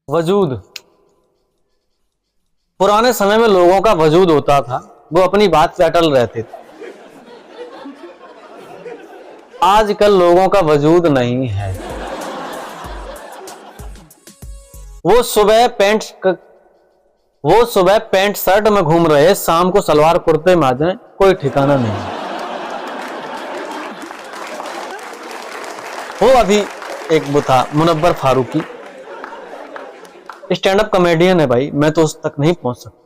वजूद। पुराने समय में लोगों का वजूद होता था, वो अपनी बात पे अटल रहते थे। आजकल लोगों का वजूद नहीं है। वो सुबह पैंट शर्ट में घूम रहे, शाम को सलवार कुर्ते में आ जाए, कोई ठिकाना नहीं। वो अभी एक वो था Munawar Faruqui, stand up comedian है भाई, मैं तो उस तक नहीं पहुंच सकता।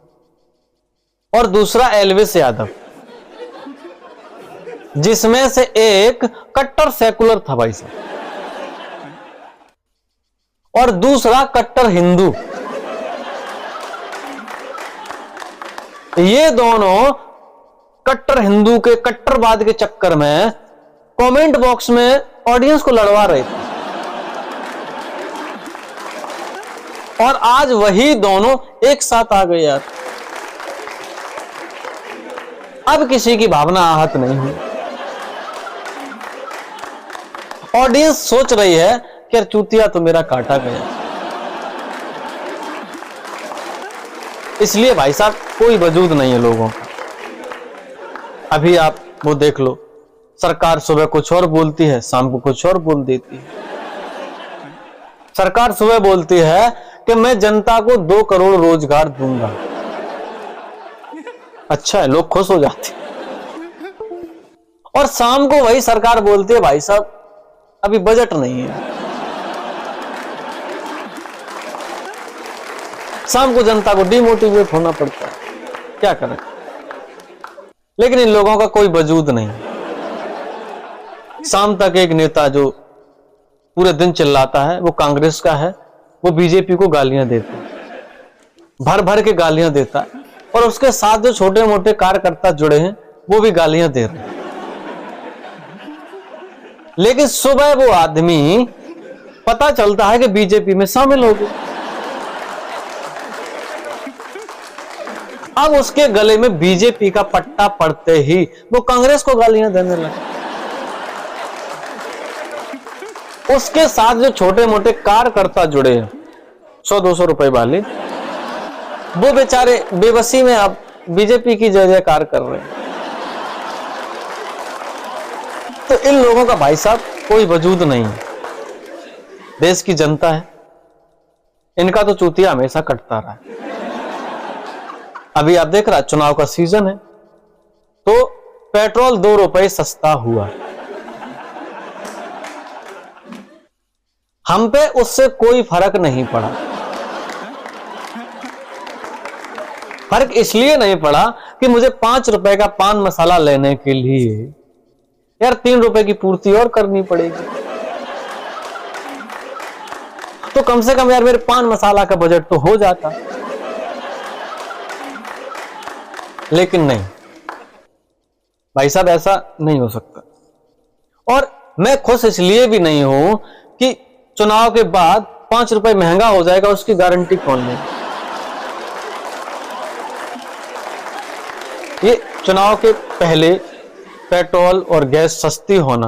और दूसरा एल्विस यादव, जिसमें से एक कट्टर सेकुलर था भाई साहब, और दूसरा कट्टर हिंदू। ये दोनों कट्टर हिंदू के कट्टरवाद के चक्कर में कमेंट बॉक्स में ऑडियंस को लड़वा रहे थे, और आज वही दोनों एक साथ आ गए यार। अब किसी की भावना आहत नहीं हुई। ऑडियंस सोच रही है कि यार चूतिया तो मेरा काटा गया। इसलिए भाई साहब कोई वजूद नहीं है लोगों का। अभी आप वो देख लो, सरकार सुबह कुछ और बोलती है, शाम को कुछ और बोल देती है। सरकार सुबह बोलती है कि मैं जनता को 2 करोड़ रोजगार दूंगा। अच्छा है, लोग खुश हो जाते हैं। और शाम को वही सरकार बोलती है भाई साहब अभी बजट नहीं है। शाम को जनता को डिमोटिवेट होना पड़ता है, क्या करें। लेकिन इन लोगों का कोई वजूद नहीं। शाम तक एक नेता जो पूरे दिन चिल्लाता है वो कांग्रेस का है, वो बीजेपी को गालियां देता है, भर भर के गालियां देता है, और उसके साथ जो छोटे मोटे कार्यकर्ता जुड़े हैं वो भी गालियां दे रहे हैं। लेकिन सुबह वो आदमी पता चलता है कि बीजेपी में शामिल हो गया। अब उसके गले में बीजेपी का पट्टा पड़ते ही वो कांग्रेस को गालियां देने लगे। उसके साथ जो छोटे मोटे कार्यकर्ता जुड़े हैं 100-200 रुपए वाले, वो बेचारे बेबसी में अब बीजेपी की जय जयकार कर रहे हैं। तो इन लोगों का भाई साहब कोई वजूद नहीं है। देश की जनता है, इनका तो चूतिया हमेशा कटता रहा है। अभी आप देख रहा, चुनाव का सीजन है तो पेट्रोल 2 रुपए सस्ता हुआ। हम पे उससे कोई फर्क नहीं पड़ा। फर्क इसलिए नहीं पड़ा कि मुझे 5 रुपए का पान मसाला लेने के लिए यार 3 रुपए की पूर्ति और करनी पड़ेगी। तो कम से कम यार मेरे पान मसाला का बजट तो हो जाता। लेकिन नहीं भाई साहब, ऐसा नहीं हो सकता। और मैं खुश इसलिए भी नहीं हूं कि चुनाव के बाद 5 रुपए महंगा हो जाएगा, उसकी गारंटी कौन ले। ये चुनाव के पहले पेट्रोल और गैस सस्ती होना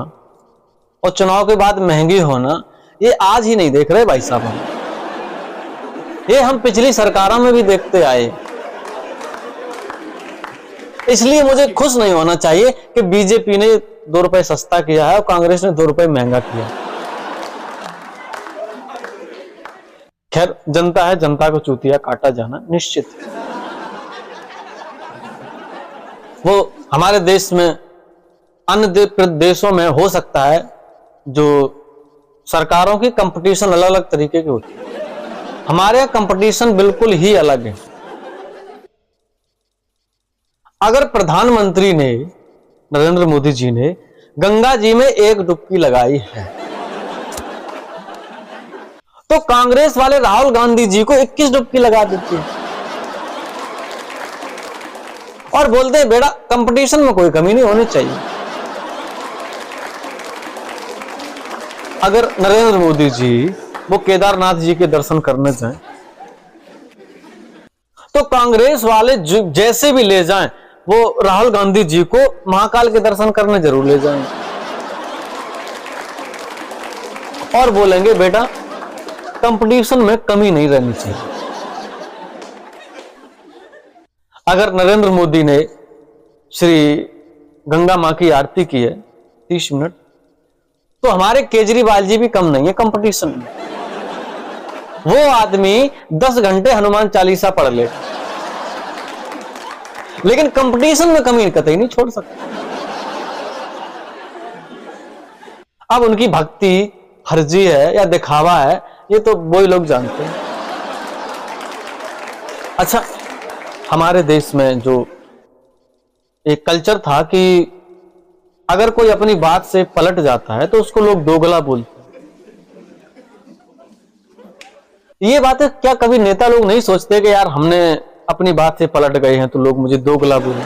और चुनाव के बाद महंगी होना, ये आज ही नहीं देख रहे भाई साहब हम। ये हम पिछली सरकारों में भी देखते आए। इसलिए मुझे खुश नहीं होना चाहिए कि बीजेपी ने 2 रुपए सस्ता किया है और कांग्रेस ने 2 रुपए महंगा किया। खैर, जनता है, जनता को चूतिया काटा जाना निश्चित है। वो हमारे देश में अन्य देशों में हो सकता है जो सरकारों की कंपटीशन अलग अलग तरीके की होती है, हमारे यहाँ कंपटीशन बिल्कुल ही अलग है। अगर प्रधानमंत्री ने, नरेंद्र मोदी जी ने गंगा जी में एक डुबकी लगाई है तो कांग्रेस वाले राहुल गांधी जी को 21 डुबकी लगा देती है और बोलते हैं बेटा कंपटीशन में कोई कमी नहीं होनी चाहिए। अगर नरेंद्र मोदी जी वो केदारनाथ जी के दर्शन करने जाएं तो कांग्रेस वाले जैसे भी ले जाएं, वो राहुल गांधी जी को महाकाल के दर्शन करने जरूर ले जाएंगे और बोलेंगे बेटा कंपटीशन में कमी नहीं रहनी चाहिए। अगर नरेंद्र मोदी ने श्री गंगा मां की आरती की है 30 मिनट, तो हमारे केजरीवाल जी भी कम नहीं है कंपटीशन में। वो आदमी 10 घंटे हनुमान चालीसा पढ़ ले, लेकिन कंपटीशन में कमी कतई नहीं छोड़ सकता। अब उनकी भक्ति फर्जी है या दिखावा है, ये तो वही लोग जानते हैं। अच्छा, हमारे देश में जो एक कल्चर था कि अगर कोई अपनी बात से पलट जाता है तो उसको लोग दोगला बोलते हैं। ये बातें क्या कभी नेता लोग नहीं सोचते कि यार हमने अपनी बात से पलट गए हैं तो लोग मुझे दोगला बोले?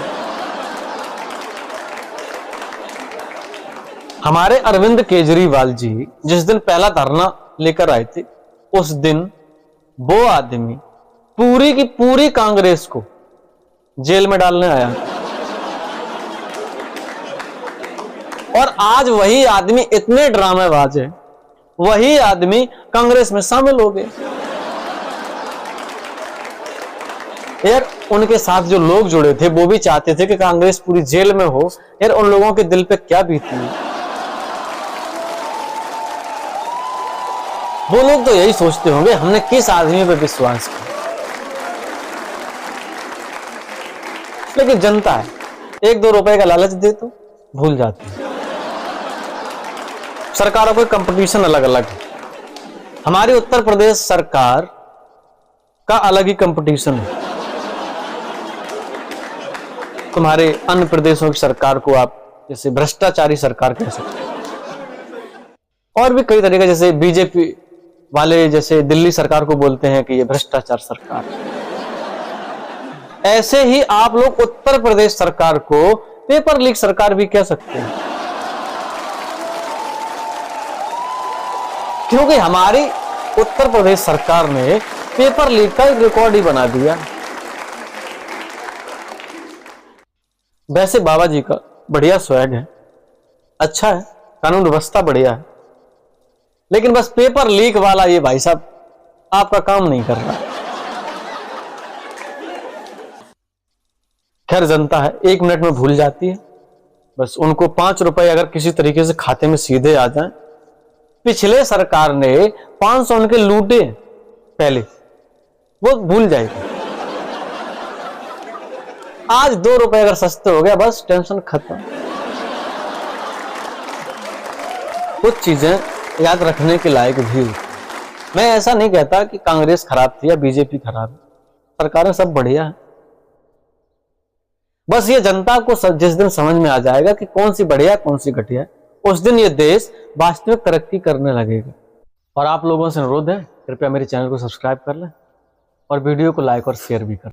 हमारे अरविंद केजरीवाल जी जिस दिन पहला धरना लेकर आए थे, उस दिन वो आदमी पूरी की पूरी कांग्रेस को जेल में डालने आया, और आज वही आदमी इतने ड्रामेबाज है, वही आदमी कांग्रेस में शामिल हो गए। यार उनके साथ जो लोग जुड़े थे वो भी चाहते थे कि कांग्रेस पूरी जेल में हो। यार उन लोगों के दिल पे क्या बीती है? वो लोग तो यही सोचते होंगे हमने किस आदमी पे विश्वास किया। लेकिन जनता है, 1-2 रुपए का लालच दे तो भूल जाती है। सरकारों के कंपटीशन अलग अलग है। हमारी उत्तर प्रदेश सरकार का अलग ही कंपटीशन है। तुम्हारे अन्य प्रदेशों की सरकार को आप जैसे भ्रष्टाचारी सरकार कह सकते हैं, और भी कई तरीके, जैसे बीजेपी वाले जैसे दिल्ली सरकार को बोलते हैं कि ये भ्रष्टाचार सरकार। ऐसे ही आप लोग उत्तर प्रदेश सरकार को पेपर लीक सरकार भी कह सकते हैं, क्योंकि हमारी उत्तर प्रदेश सरकार ने पेपर लीक का एक रिकॉर्ड ही बना दिया। वैसे बाबा जी का बढ़िया स्वैग है, अच्छा है, कानून व्यवस्था बढ़िया है, लेकिन बस पेपर लीक वाला ये भाई साहब आपका काम नहीं कर रहा। खैर जनता है, 1 मिनट में भूल जाती है। बस उनको 5 रुपए अगर किसी तरीके से खाते में सीधे आ जाएं, पिछले सरकार ने 500 उनके लूटे पहले, वो भूल जाएगी। आज 2 रुपए अगर सस्ते हो गया, बस टेंशन खत्म। कुछ चीजें याद रखने के लायक भी। मैं ऐसा नहीं कहता कि कांग्रेस खराब थी या बीजेपी खराब है, सरकारें सब बढ़िया है। बस ये जनता को जिस दिन समझ में आ जाएगा कि कौन सी बढ़िया कौन सी घटिया है, उस दिन ये देश वास्तविक तरक्की करने लगेगा। और आप लोगों से अनुरोध है, कृपया मेरे चैनल को सब्सक्राइब कर लें और वीडियो को लाइक और शेयर भी करें।